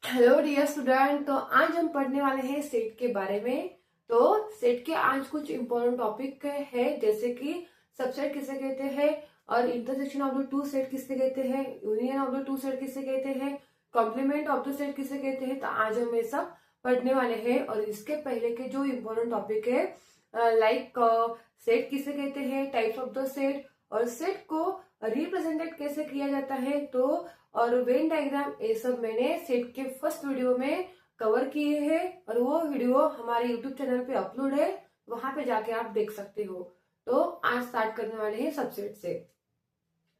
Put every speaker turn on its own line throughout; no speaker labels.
Hello dear student. तो आज हम पढ़ने वाले हैं सेट के बारे में। तो सेट के आज कुछ इम्पोर्टेंट टॉपिक है, जैसे कि सबसेट किसे कहते हैं और intersection of the two set किसे कहते हैं, union of the two set किसे कहते हैं, कॉम्प्लीमेंट ऑफ द सेट किसे कहते हैं। तो आज हम ये सब पढ़ने वाले हैं। और इसके पहले के जो इम्पोर्टेंट टॉपिक है, लाइक सेट किसे कहते हैं, टाइप्स ऑफ द सेट, और सेट को रिप्रेजेंटेड कैसे किया जाता है, तो और वेन डायग्राम, ये सब मैंने सेट के फर्स्ट वीडियो में कवर किए हैं और वो वीडियो हमारे यूट्यूब चैनल पे अपलोड है, वहां पे जाके आप देख सकते हो। तो आज स्टार्ट करने वाले हैं सबसेट से।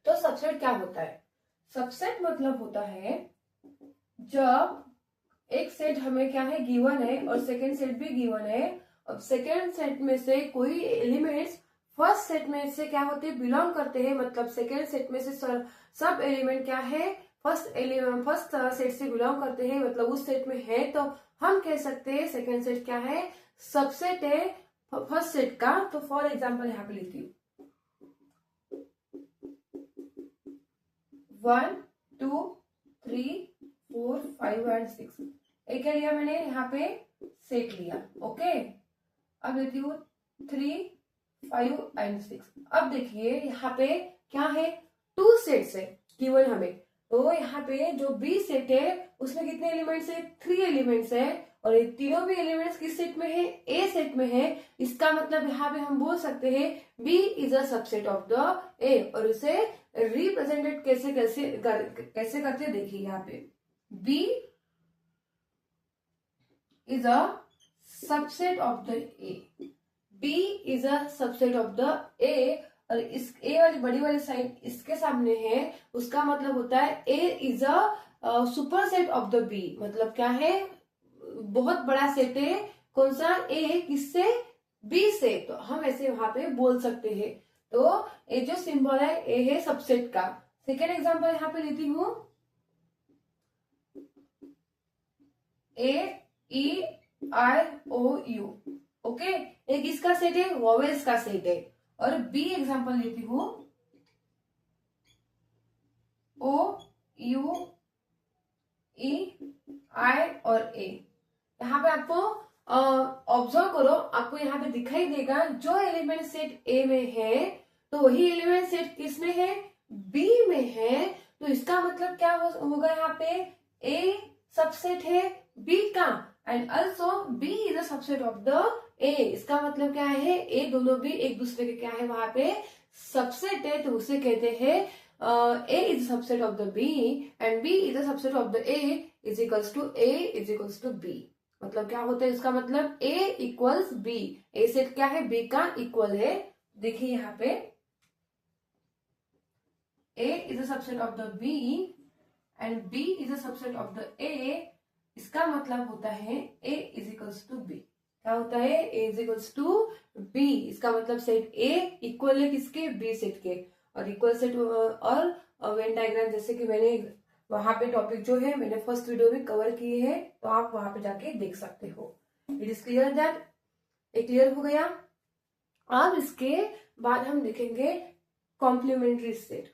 तो सबसेट क्या होता है? सबसेट मतलब होता है जब एक सेट हमें क्या है, गिवन है, और सेकेंड सेट भी गिवन है। अब सेकेंड सेट में से कोई एलिमेंट्स फर्स्ट सेट में से क्या होते हैं, बिलोंग करते हैं। मतलब सेकेंड सेट में से सब एलिमेंट क्या है, फर्स्ट सेट से बिलोंग करते हैं, मतलब उस सेट में है, तो हम कह सकते हैं सेकेंड सेट क्या है, सबसेट है फर्स्ट सेट का। तो फॉर एग्जाम्पल यहाँ पे लिखती हूँ 1 2 3 4 5 एंड 6। एक क्या लिया मैंने यहाँ पे, सेट लिया। ओके, अब लेती हूँ 3 5 एंड 6। अब देखिए यहाँ पे क्या है, टू सेट्स है गिवन हमें। तो यहाँ पे जो बी सेट है उसमें कितने एलिमेंट्स है, 3 एलिमेंट्स है, और ये तीनों भी एलिमेंट्स किस सेट में है, ए सेट में है। इसका मतलब यहाँ पे हम बोल सकते हैं B is a subset of the A. और उसे रिप्रेजेंटेड कैसे करते देखिए, यहाँ पे B is a subset of the A, B is a subset of the A, और इस ए वाली बड़ी वाली साइन इसके सामने है, उसका मतलब होता है A is a superset of the B. मतलब क्या है, बहुत बड़ा सेट है। कौन सा, ए किससे, बी से। तो हम ऐसे वहां पे बोल सकते हैं। तो ये जो सिंबल है ए है सबसेट का। सेकेंड एग्जांपल यहाँ पे लेती हूँ, ए ई आई ओ यू। ओके, एक इसका सेट है, वॉवेल्स का सेट है। और बी एग्जांपल लेती हूँ, ओ यू ई आई और ए। यहाँ पे आपको ऑब्जर्व करो, आपको यहाँ पे दिखाई देगा जो एलिमेंट सेट ए में है, तो वही एलिमेंट सेट किस में है, बी में है। तो इसका मतलब क्या होगा, यहाँ पे ए सबसेट है बी का, and also be is a subset of the A. इसका मतलब क्या है, ए दोनों भी एक दूसरे के क्या है, वहां पे सबसेट है। तो उसे कहते हैं A is subset of the B and B is a subset of the A is equals to A is equals to B. मतलब क्या होता है इसका मतलब, A equals B. A set क्या है, बी का इक्वल है। देखिए यहाँ पे A is a subset of the B and B is a subset of the A. इसका मतलब होता है A is equals to B. क्या होता है, A is equals to B. इसका मतलब सेट ए इक्वल है किसके, बी सेट के। और इक्वल सेट और वेन डायग्राम, जैसे कि मैंने वहां पे टॉपिक जो है मैंने फर्स्ट वीडियो में कवर किए हैं, तो आप वहां पे जाके देख सकते हो। इट इज क्लियर दैट, ये क्लियर हो गया। अब इसके बाद हम देखेंगे complementary set,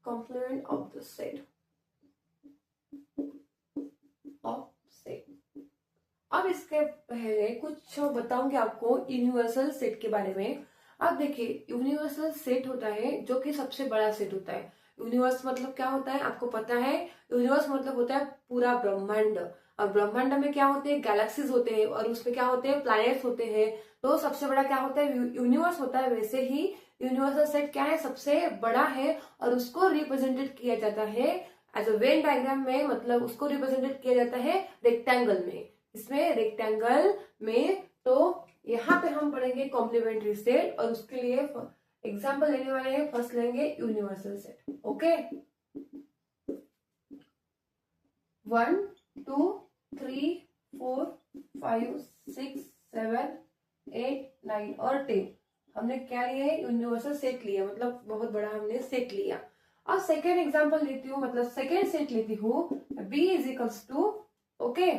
complement of the set of set. अब इसके पहले कुछ बताऊंगी आपको यूनिवर्सल सेट के बारे में। अब देखिए, यूनिवर्सल सेट होता है जो कि सबसे बड़ा सेट होता है। यूनिवर्स मतलब क्या होता है, आपको पता है, यूनिवर्स मतलब होता है पूरा ब्रह्मांड। और ब्रह्मांड में क्या होते हैं, गैलेक्सीज होते हैं, और उसमें क्या होते हैं, प्लैनेट्स होते हैं। तो सबसे बड़ा क्या होता है, यूनिवर्स होता है। वैसे ही यूनिवर्सल सेट क्या है, सबसे बड़ा है, और उसको रिप्रेजेंटेड किया जाता है एज अ वेन डायग्राम में। मतलब उसको रिप्रेजेंटेड किया जाता है रेक्टेंगल में। इसमें रेक्टेंगल में। तो यहाँ पे हम पढ़ेंगे कॉम्प्लीमेंट्री सेट, और उसके लिए एग्जांपल लेने वाले हैं। फर्स्ट लेंगे यूनिवर्सल सेट। ओके, 1 2 3 4 5 6 7 8 9 और 10 हमने क्या लिया है, यूनिवर्सल सेट लिया। मतलब बहुत बड़ा हमने सेट लिया। और सेकेंड एग्जांपल लेती हूँ, मतलब सेकेंड सेट लेती हूँ, B is equals to, okay,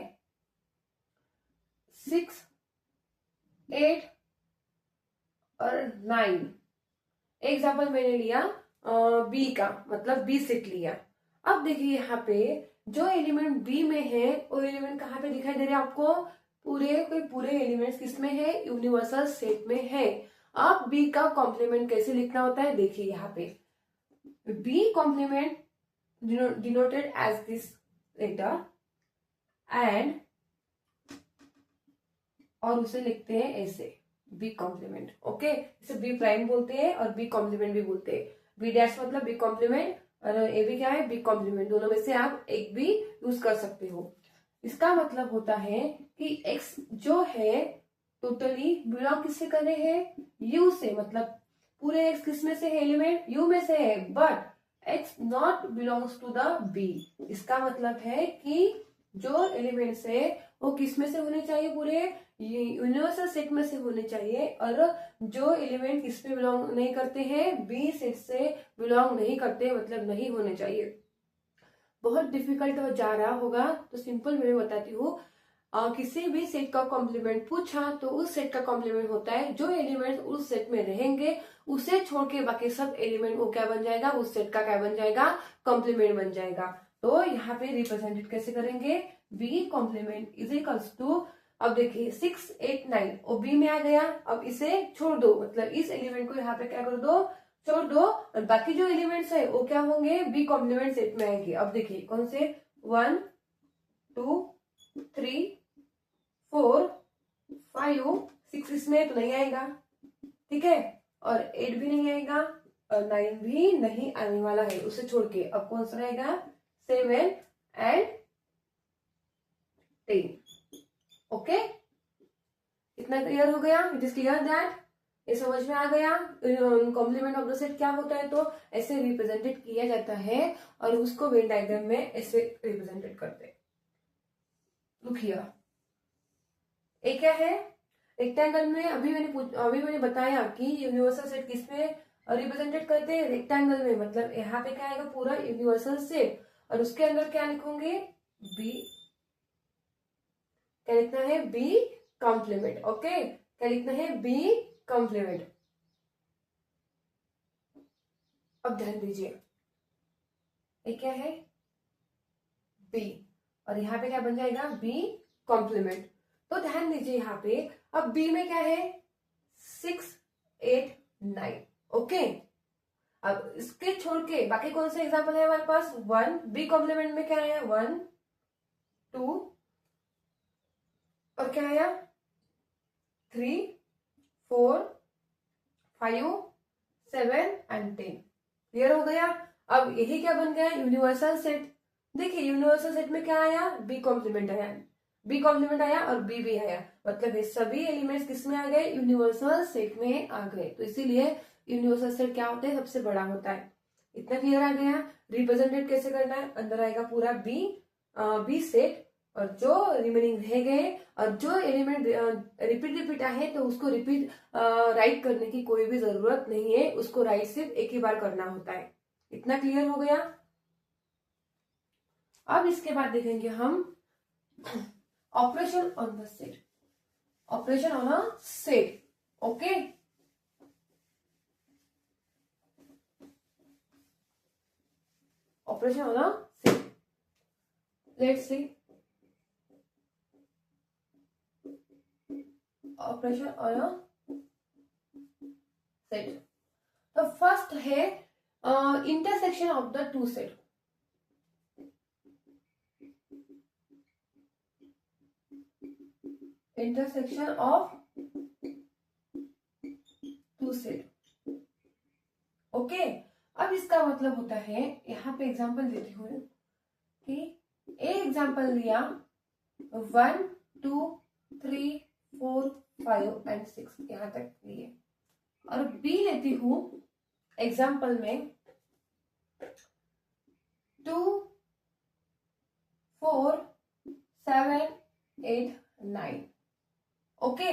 6 8 और 9। एग्जाम्पल मैंने लिया बी का, मतलब बी सेट लिया। अब देखिए यहाँ पे जो एलिमेंट बी में है वो एलिमेंट कहाँ पे दिखाई दे रहे हैं आपको, पूरे एलिमेंट्स किसमें है, यूनिवर्सल सेट में है। अब बी का कॉम्प्लीमेंट कैसे लिखना होता है, देखिए यहाँ पे B complement denoted as this letter and, और उसे लिखते हैं ऐसे बी कॉम्प्लीमेंट। ओके, इसे बी प्राइम बोलते हैं और बी कॉम्प्लीमेंट भी बोलते हैं। बी डैश मतलब बी कॉम्प्लीमेंट और ए भी क्या है, बी कॉम्प्लीमेंट। दोनों में से आप एक भी यूज कर सकते हो। इसका मतलब होता है कि एक्स जो है टोटली बिलोंग किससे कर रहे हैं, यू से, मतलब पूरे एक्स किस में से है, एलिमेंट यू में से है, but X not belongs to the B. इसका मतलब है कि जो एलिमेंट्स है वो किस में से होने चाहिए, पूरे यूनिवर्सल सेट में से होने चाहिए, और जो एलिमेंट किस में बिलोंग नहीं करते हैं, बी सेट से बिलोंग नहीं करते, मतलब नहीं होने चाहिए। बहुत डिफिकल्ट हो जा रहा होगा तो सिंपल वे में बताती हूँ। किसी भी सेट का कॉम्प्लीमेंट पूछा तो उस सेट का कॉम्प्लीमेंट होता है जो एलिमेंट उस सेट में रहेंगे, उसे छोड़ के बाकी सब एलिमेंट वो क्या बन जाएगा, उस सेट का क्या बन जाएगा, कॉम्प्लीमेंट बन जाएगा। तो यहाँ पे रिप्रेजेंटेड कैसे करेंगे, B complement is equals to, अब देखिए 6 8 9 और बी में आ गया। अब इसे छोड़ दो, मतलब इस एलिमेंट को यहाँ पे क्या कर दो, छोड़ दो, और बाकी जो एलिमेंट्स है वो क्या होंगे, बी कॉम्प्लीमेंट सेट में आएंगे। अब देखिए कौन से, 1 2 3 4 5 6 इसमें तो नहीं आएगा, ठीक है, और 8 भी नहीं आएगा और 9 भी नहीं आने वाला है, उसे छोड़ के अब कौन सा रहेगा, 7 एंड 10। ओके, इतना क्लियर हो गया, इट इज क्लियर दैट, ये समझ में आ गया कॉम्प्लीमेंट ऑफ द सेट क्या होता है। तो ऐसे रिप्रेजेंटेड किया जाता है और उसको वेन डायग्राम में ऐसे रिप्रेजेंटेड करते हैं। लुक हियर, एक क्या है, रेक्टेंगल में अभी मैंने बताया कि यूनिवर्सल सेट किसमें रिप्रेजेंटेड करते हैं, रेक्टेंगल में, मतलब यहाँ पे क्या आएगा, पूरा यूनिवर्सल सेट, और उसके अंदर क्या लिखोगे, बी, क्या लिखना है, बी कॉम्प्लीमेंट। ओके, क्या लिखना है, बी कॉम्प्लीमेंट। अब ध्यान दीजिए, ये क्या है, बी, और यहाँ पे क्या बन जाएगा, बी कॉम्प्लीमेंट। तो ध्यान दीजिए यहाँ पे, अब बी में क्या है, 6 8 9। ओके, अब इसके छोड़ के बाकी कौन से एग्जाम्पल है हमारे पास, 1, बी कॉम्प्लीमेंट में क्या आया, 1 2 और क्या आया, 3 4 5 7 एंड 10। क्लियर हो गया। अब यही क्या बन गया, यूनिवर्सल सेट। देखिए यूनिवर्सल सेट में क्या आया, बी कॉम्प्लीमेंट आया, बी कॉम्प्लीमेंट आया और बी भी आया, मतलब ये सभी एलिमेंट्स किसमें आ गए, यूनिवर्सल सेट में आ गए। तो इसीलिए यूनिवर्सल सेट क्या होता है, सबसे बड़ा होता है। इतना क्लियर आ गया। रिप्रेजेंटेड कैसे करना है, अंदर आएगा पूरा बी सेट, और जो रिमेनिंग रह गए और जो एलिमेंट रिपीट आए तो उसको रिपीट राइट करने की कोई भी जरूरत नहीं है, उसको राइट सिर्फ एक ही बार करना होता है। इतना क्लियर हो गया। अब इसके बाद देखेंगे हम operation on the set, operation on a set. Okay, operation on a set, let's see operation on a set. तो फर्स्ट है intersection of the two set. Intersection of two set. Okay, अब इसका मतलब होता है, यहाँ पे एग्जांपल देती हूँ कि ए एग्जांपल लिया 1 2 3 4 5 एंड 6 यहाँ तक लिए, और बी लेती हूँ एग्जाम्पल में 2 4 7 8 9। ओके,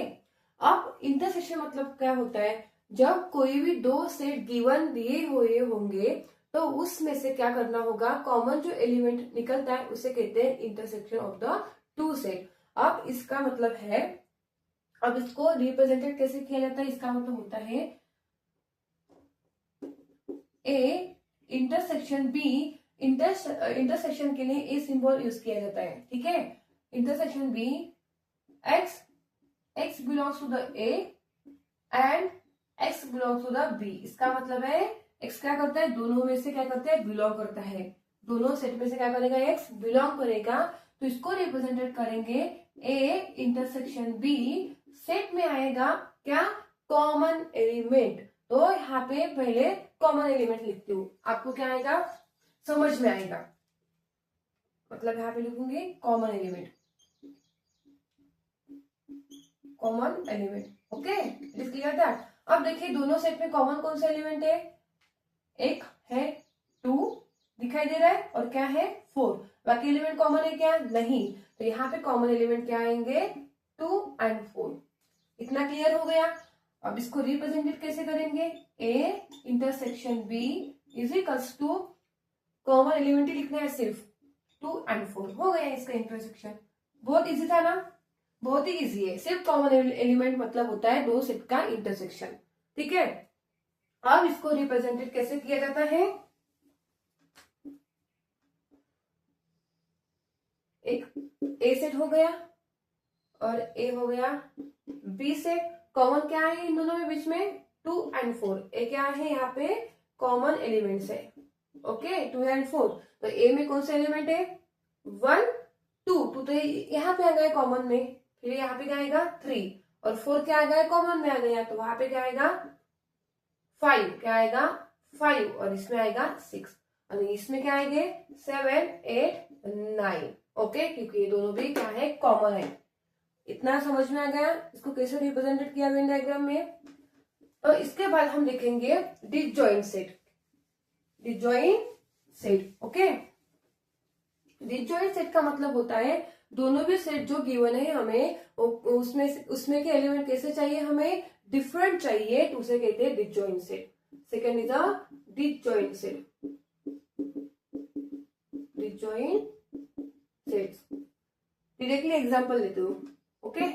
अब इंटरसेक्शन मतलब क्या होता है, जब कोई भी दो सेट गिवन दिए हुए होंगे तो उसमें से क्या करना होगा, कॉमन जो एलिमेंट निकलता है उसे कहते हैं intersection of the two set. अब इसका मतलब है, अब इसको रिप्रेजेंटेड कैसे किया जाता है, इसका मतलब होता है ए इंटरसेक्शन बी इंटरसेक्शन के लिए ए सिंबल यूज किया जाता है, ठीक है। Intersection B, X belongs to the A and X belongs to the B. इसका मतलब है एक्स क्या करता है, दोनों में से क्या करता है, बिलोंग करता है। दोनों सेट में से क्या करेगा, एक्स बिलोंग करेगा, तो इसको रिप्रेजेंटेड करेंगे ए इंटरसेक्शन बी। सेट में आएगा क्या, कॉमन एलिमेंट। तो यहाँ पे पहले कॉमन एलिमेंट लिखती हूँ, आपको क्या आएगा, समझ में आएगा। मतलब यहाँ पे लिखूंगी common element, common element, okay, it is clear that. अब देखिए दोनों सेट में कॉमन कौन सा एलिमेंट है, एक है 2 दिखाई दे रहा है और क्या है 4। बाकी एलिमेंट कॉमन है क्या, नहीं। तो यहाँ पे कॉमन एलिमेंट क्या आएंगे, 2 एंड 4। इतना क्लियर हो गया। अब इसको रिप्रेजेंटेड कैसे करेंगे, A intersection B is equals to, common element ही लिखना है सिर्फ, 2 एंड 4 हो गया इसका इंटरसेक्शन। बहुत इजी था ना, बहुत ही इजी है। सिर्फ कॉमन एलिमेंट मतलब होता है दो सेट का इंटरसेक्शन, ठीक है। अब इसको रिप्रेजेंटेड कैसे किया जाता है, एक ए सेट हो गया और ए हो गया बी सेट। कॉमन क्या है इन दोनों में बीच में, 2 एंड 4। ए क्या है यहाँ पे, कॉमन एलिमेंट्स है, ओके, 2 एंड 4। तो ए में कौन सा एलिमेंट है, 1 2 तो यहाँ पे आ गया कॉमन में, फिर यहाँ पे क्या आएगा 3 और 4 क्या आ गया कॉमन में आ गया, तो वहां पे क्या आएगा 5, क्या आएगा 5 और इसमें आएगा 6 और इसमें क्या आएंगे 7 8 9, ओके, क्योंकि ये दोनों भी क्या है, कॉमन है। इतना समझ में आ गया इसको कैसे रिप्रेजेंटेड किया वेन डायग्राम में। तो इसके बाद हम देखेंगे disjoint set, disjoint set, okay. Disjoint set का मतलब होता है दोनों भी सेट जो गिवन है हमें उसमें के एलिमेंट कैसे चाहिए, हमें डिफरेंट चाहिए, तो उसे कहते हैं disjoint set. Second is a disjoint set, disjoint sets. Directly example लेते हूँ, ओके।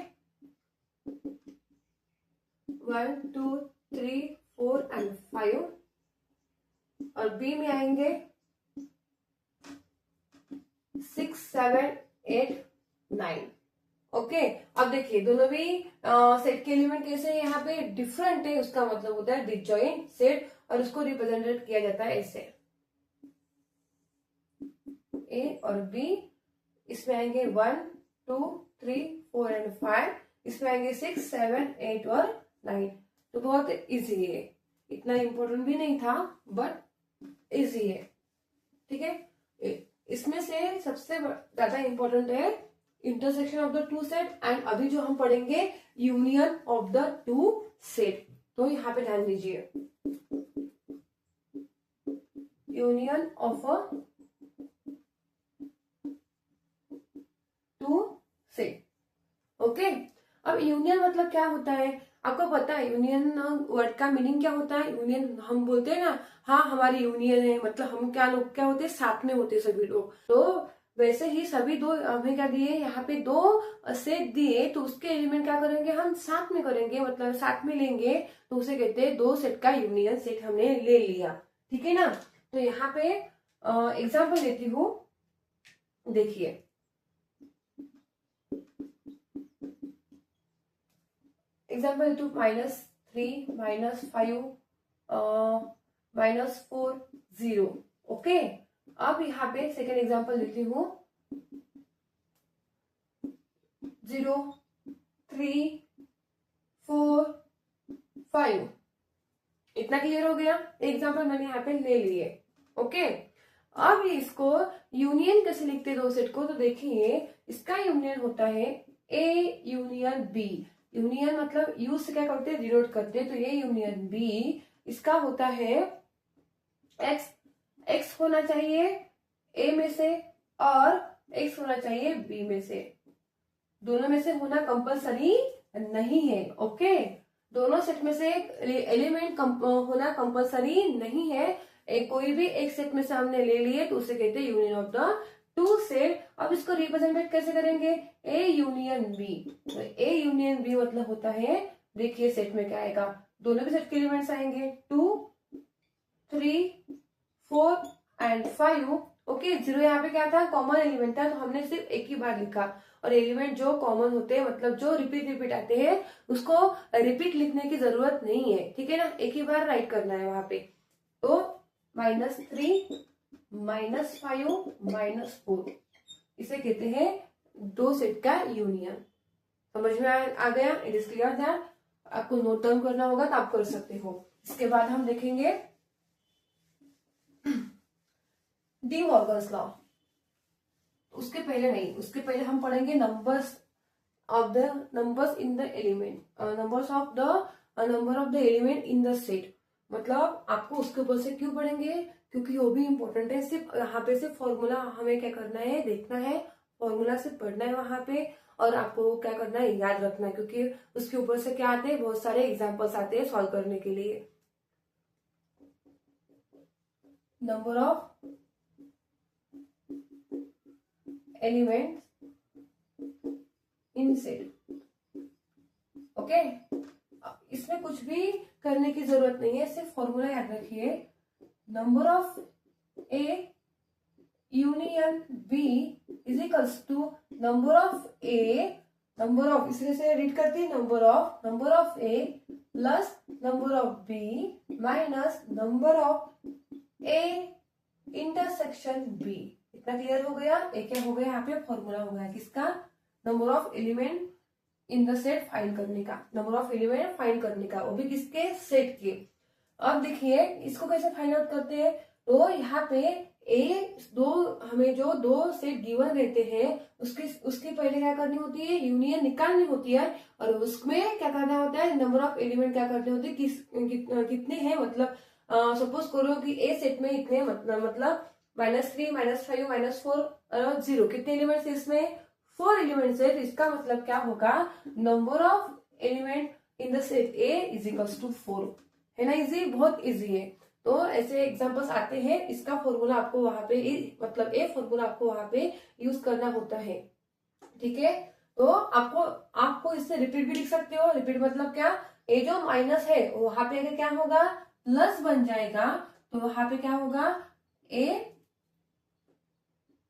1 2 3 4 एंड 5 और बी में आएंगे 6 7 8 9, ओके। अब देखिए दोनों भी सेट के एलिमेंट कैसे है, यहाँ पे डिफरेंट है, उसका मतलब होता है डिसजॉइंट सेट और उसको रिप्रेजेंटेड किया जाता है ऐसे, ए और बी। इसमें आएंगे 1 2 3 4 एंड 5, इसमें आएंगे 6 7 8 और 9। तो बहुत इजी है, इतना इंपॉर्टेंट भी नहीं था बट इजी है, ठीक है। इसमें से सबसे ज्यादा इंपॉर्टेंट है intersection of the two set and अभी जो हम पढ़ेंगे union of the two set. तो यहाँ पे ध्यान दीजिए, union of a two set, okay. अब यूनियन मतलब क्या होता है, आपको पता है यूनियन वर्ड का मीनिंग क्या होता है। यूनियन हम बोलते हैं ना, हाँ हमारी यूनियन है, मतलब हम क्या लोग क्या होते हैं, साथ में होते हैं सभी लोग। तो वैसे ही सभी दो हमें क्या दिए, यहाँ पे 2 सेट दिए, तो उसके एलिमेंट क्या करेंगे, हम साथ में करेंगे, मतलब साथ में लेंगे, तो उसे कहते हैं 2 सेट का यूनियन सेट हमने ले लिया, ठीक है ना। तो यहाँ पे एग्जाम्पल लेती हूँ, देखिए एग्जाम्पल टू -3 -5 -4 0, ओके। अब यहाँ पे सेकेंड एग्जाम्पल लेती हूँ 0 3 4 5। इतना क्लियर हो गया, एग्जाम्पल मैंने यहाँ पे ले लिए, ओके। अब इसको यूनियन कैसे लिखते हैं दो सेट को, तो देखिए इसका यूनियन होता है ए यूनियन बी। यूनियन मतलब यू से क्या करते हैं, डिनोट करते हैं, तो ये यूनियन बी इसका होता है एक्स, एक्स होना चाहिए ए में से और एक्स होना चाहिए बी में से, दोनों में से होना कंपलसरी नहीं है, ओके। दोनों सेट में से एलिमेंट होना कंपलसरी नहीं है, कोई भी एक सेट में से हमने ले लिए तो उसे कहते हैं union of the two set. अब इसको रिप्रेजेंटेट कैसे करेंगे, ए यूनियन बी। तो ए यूनियन बी मतलब होता है, देखिए सेट में क्या आएगा, दोनों भी सेट के एलिमेंट्स आएंगे 2 3 4 एंड 5 ओके, 0 यहाँ पे क्या था, कॉमन एलिमेंट था, तो हमने सिर्फ एक ही बार लिखा। और एलिमेंट जो कॉमन होते हैं, मतलब जो रिपीट आते हैं, उसको रिपीट लिखने की जरूरत नहीं है, ठीक है ना, एक ही बार राइट करना है वहां पे। तो -3 -5 -4 इसे कहते हैं दो सेट का यूनियन। समझ में आ गया? It is clear that? आपको नोट डाउन करना होगा तो आप कर सकते हो। इसके बाद हम देखेंगे डी मॉर्गन्स लॉ। उसके पहले हम पढ़ेंगे numbers of the numbers in the element, numbers of the number of the element in the set. मतलब आपको उसके ऊपर से क्यों पढ़ेंगे, क्योंकि वो भी इंपॉर्टेंट है। सिर्फ यहाँ पे सिर्फ फॉर्मूला हमें क्या करना है, देखना है, फॉर्मूला सिर्फ पढ़ना है वहां पे, और आपको क्या करना है, याद रखना है, क्योंकि उसके ऊपर से क्या आते हैं, बहुत सारे एग्जाम्पल्स आते हैं सॉल्व करने के लिए। Number of elements in set. Okay, इसमें कुछ भी करने की जरूरत नहीं है, सिर्फ फॉर्मूला याद रखिए। Number of A union B is equals to number of A, number of, इसलिए से रीड करते हैं, number of A plus number of B minus number of A intersection B. इतना क्लियर हो गया? एक क्या हो गया यहाँ पे, फॉर्मूला हो गया किसका, number of element in the set find करने का, नंबर ऑफ एलिमेंट फाइंड करने का, वो भी किसके, सेट के। अब देखिए इसको कैसे फाइंड आउट करते हैं। तो यहाँ पे हमें जो दो सेट गिवन रहते हैं, उसके पहले क्या करनी होती है, यूनियन निकालनी होती है, और उसमें क्या करना होता है, नंबर ऑफ एलिमेंट क्या करने होते हैं, कितने हैं, मतलब सपोज करो कि ए सेट में इतने, मतलब -3 -5 -4 0, कितने एलिमेंट्स है इसमें, 4 एलिमेंट्स है। तो इसका मतलब क्या होगा, number of element in the set A is equals to 4। है ना, इजी, बहुत इजी है। तो ऐसे एग्जांपल्स आते हैं, इसका फॉर्मूला आपको वहां पे, मतलब ए फॉर्मूला आपको वहां पे यूज करना होता है, ठीक है। तो आपको इससे रिपीट भी लिख सकते हो। रिपीट मतलब क्या, ए जो माइनस है वहां पे क्या होगा, प्लस बन जाएगा। तो वहां पे क्या होगा, A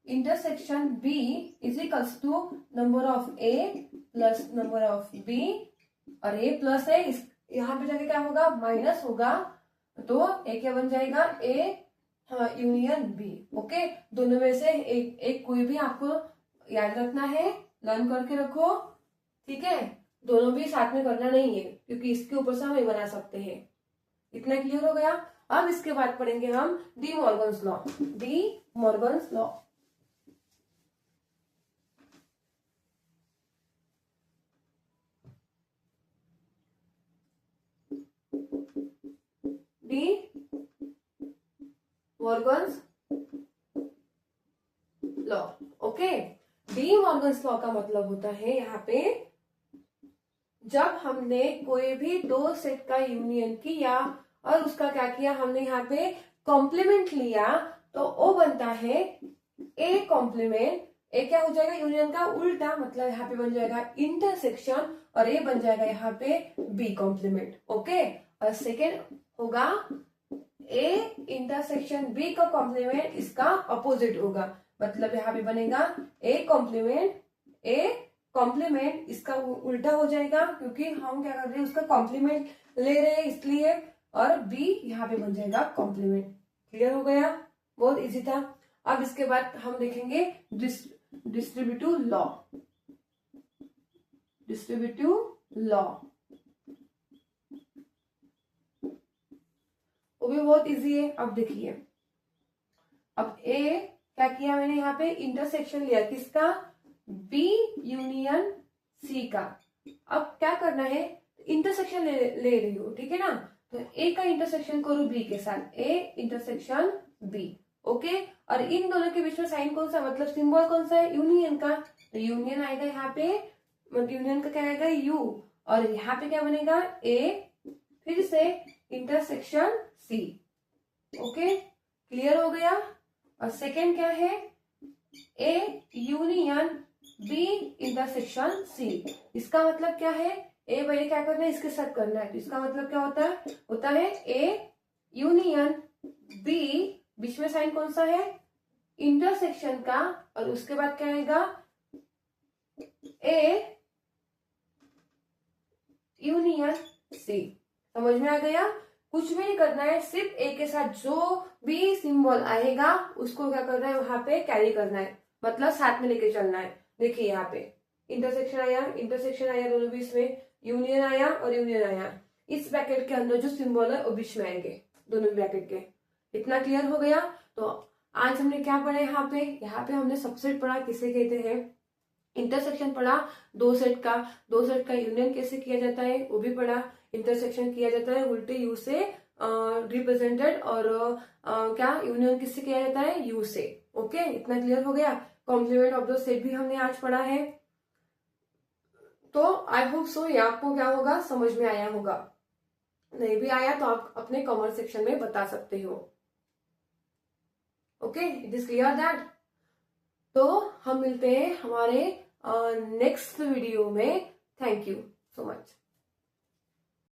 intersection B is equals to number of A plus number of B, और ए प्लस है, यहाँ पे जाके क्या होगा, माइनस होगा, तो ए क्या बन जाएगा, ए यूनियन बी। ओके, दोनों में से एक कोई भी आपको याद रखना है, लर्न करके रखो, ठीक है। दोनों भी साथ में करना नहीं है, क्योंकि इसके ऊपर से हम ये बना सकते हैं। इतना क्लियर हो गया? अब इसके बाद पढ़ेंगे हम D Morgan's law. D Morgan's law, D Morgan's law. Okay, D Morgan's law का मतलब होता है, यहाँ पे जब हमने कोई भी दो सेट का यूनियन किया और उसका क्या किया, हमने यहाँ पे कॉम्प्लीमेंट लिया, तो वो बनता है ए कॉम्प्लीमेंट। ए क्या हो जाएगा, यूनियन का उल्टा, मतलब यहाँ पे बन जाएगा इंटरसेक्शन, और ए बन जाएगा यहाँ पे बी कॉम्प्लीमेंट। ओके, और सेकेंड होगा ए इंटरसेक्शन बी का कॉम्प्लीमेंट, इसका अपोजिट होगा, मतलब यहाँ पे बनेगा ए कॉम्प्लीमेंट, इसका उल्टा हो जाएगा, क्योंकि हम क्या कर रहे हैं, उसका कॉम्प्लीमेंट ले रहे हैं इसलिए, और बी यहाँ पे बन जाएगा कॉम्प्लीमेंट। क्लियर हो गया? बहुत इजी था। अब इसके बाद हम देखेंगे डिस्ट्रीब्यूटिव लॉ। वो भी बहुत इजी है। अब देखिए, अब ए क्या किया मैंने, यहाँ पे इंटरसेक्शन लिया, किसका, बी यूनियन सी का। अब क्या करना है, इंटरसेक्शन ले रही हूँ, ठीक है ना, तो ए का इंटरसेक्शन करो बी के साथ, ए इंटरसेक्शन बी। ओके, और इन दोनों के बीच में साइन कौन सा, मतलब सिंबल कौन सा है, यूनियन का, तो यूनियन आएगा यहाँ पे, मतलब यूनियन का क्या आएगा, यू, और यहाँ पे क्या बनेगा, ए फिर से इंटरसेक्शन सी। ओके, क्लियर हो गया? और सेकेंड क्या है, A union B intersection C. इसका मतलब क्या है, ए पहले क्या करना है, इसके साथ करना है, तो इसका मतलब क्या होता है ए यूनियन बी, बीच में साइन कौन सा है, इंटरसेक्शन का, और उसके बाद क्या आएगा, ए यूनियन सी। समझ में आ गया? कुछ भी नहीं करना है, सिर्फ ए के साथ जो भी सिंबल आएगा उसको क्या करना है, वहां पे कैरी करना है, मतलब साथ में लेके चलना है। देखिए यहाँ पे इंटरसेक्शन आया, इंटरसेक्शन आया दोनों बीच में, यूनियन आया और यूनियन आया। इस ब्रैकेट के अंदर जो सिंबल है वो बीच में आएंगे, दोनों ब्रैकेट के। इतना क्लियर हो गया? तो आज हमने क्या पढ़ा यहाँ पे हमने सबसेट पढ़ा किसे कहते हैं, इंटरसेक्शन पढ़ा दो सेट का यूनियन कैसे किया जाता है वो भी पढ़ा, इंटरसेक्शन किया जाता है उल्टे यू से रिप्रेजेंटेड, और क्या यूनियन किससे किया जाता है, यू से। ओके, इतना क्लियर हो गया? कॉम्प्लीमेंट ऑफ द सेट भी हमने आज पढ़ा है। तो आई होप सो ये आपको क्या होगा, समझ में आया होगा। नहीं भी आया तो आप अपने कमेंट सेक्शन में बता सकते हो। Okay, it is clear that. तो हम मिलते हैं हमारे नेक्स्ट वीडियो में। Thank you so much.